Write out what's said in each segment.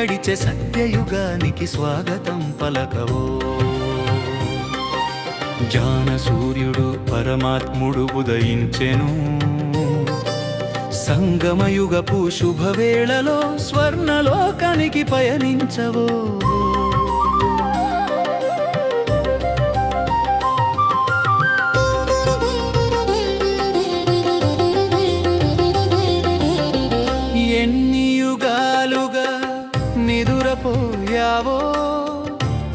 గడిచే సత్యయుగానికి స్వాగతం పలకవో. జ్ఞాన సూర్యుడు పరమాత్ముడు ఉదయించెను, సంగమయుగపు శుభవేళలో స్వర్ణలోకానికి పయనించవో. ఎన్ని యుగాలుగా నిదురపోయావో,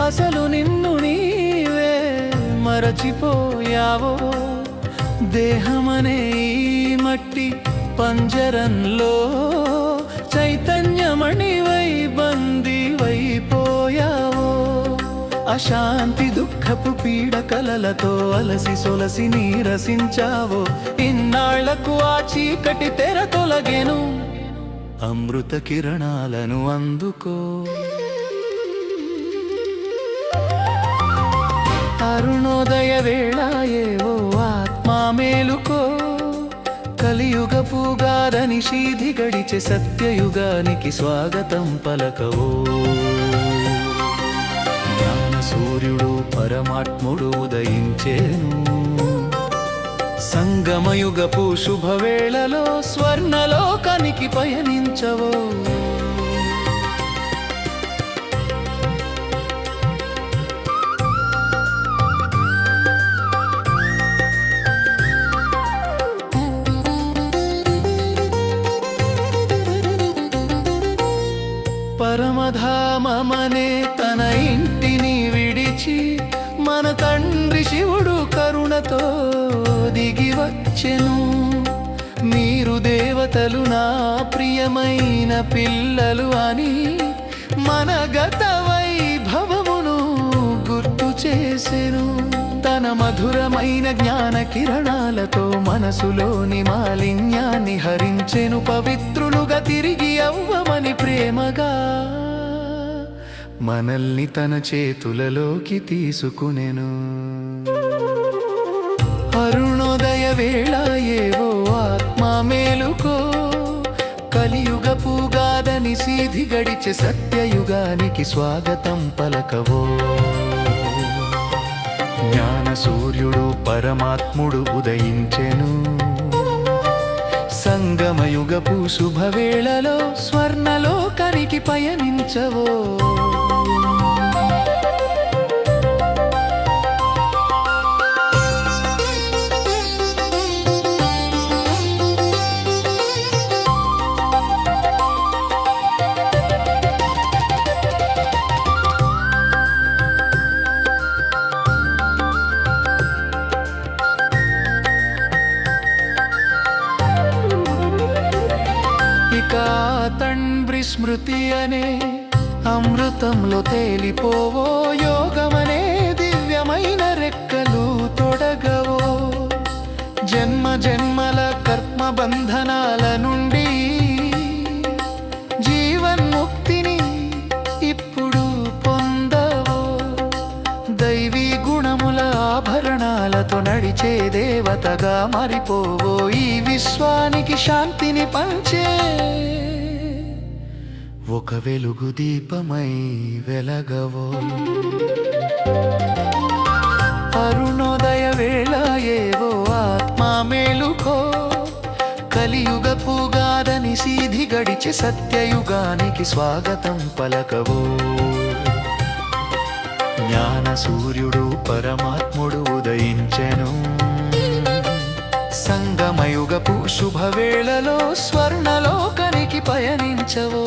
అసలు నిన్ను నీవే మరచిపోయావో. దేహమనే ఈ మట్టి పంజరంలో చైతన్యమణివై బందీవైపోయావో. అశాంతి దుఃఖపు పీడ కలలతో అలసి సొలసి నీరసించావో. ఇన్నాళ్లకు ఆ చీకటి తెర తొలగెను, అమృత కిరణాలను అందుకో. అరుణోదయ వేళాయేవో ఆత్మా మేలుకో. కలియుగపు గాఢ నిషీధి గడిచే సత్యయుగానికి స్వాగతం పలకవో. జ్ఞాన సూర్యుడు పరమాత్ముడు ఉదయించెను, సంగమయుగపు శుభవేళలో స్వర్ణలోకానికి పయనించవో. పరమధామమనే తన ఇంటిని విడిచి మన తండ్రి శివుడు కరుణతో దిగి వచ్చెను. మీరు దేవతలు నా ప్రియమైన పిల్లలు అని మన గత వైభవమును గుర్తు చేసెను. తన మధురమైన జ్ఞాన కిరణాలతో మనసులోని మాలిన్యాన్ని హరించెను. పవిత్రులుగా తిరిగి అవ్వమని ప్రేమగా మనల్ని తన చేతులలోకి తీసుకునెను. అరుణోదయ వేళ ఏవో ఆత్మా మేలుకో. కలియుగపు గాఢ నిషీధి గడిచే సత్యయుగానికి స్వాగతం పలకవో. జ్ఞాన సూర్యుడు పరమాత్ముడు ఉదయించెను, సంగమయుగపు శుభవేళలో స్వర్ణలోకానికి పయనించవో. తండ్రి స్మృతి అనే అమృతంలో తేలిపోవో. యోగమనే దివ్యమైన రెక్కలు తొడగవో. జన్మ జన్మల కర్మ బంధనాల నుండి జీవన్ముక్తిని ఇప్పుడు పొందవో. దైవీ గుణముల ఆభరణాలతో నడిచే దేవతగా మారిపోవో. ఈ విశ్వానికి శాంతిని పంచే ఒక వెలుగు దీపమై వెలగవో. అరుణోదయ వేళ ఏవో ఆత్మా మేలుకో. కలియుగపు గాఢ నిషీధి గడిచే సత్యయుగానికి స్వాగతం పలకవో. జ్ఞాన సూర్యుడు పరమాత్ముడు ఉదయించెను, సంగమయుగపు శుభవేళలో స్వర్ణలోకానికి పయనించవో.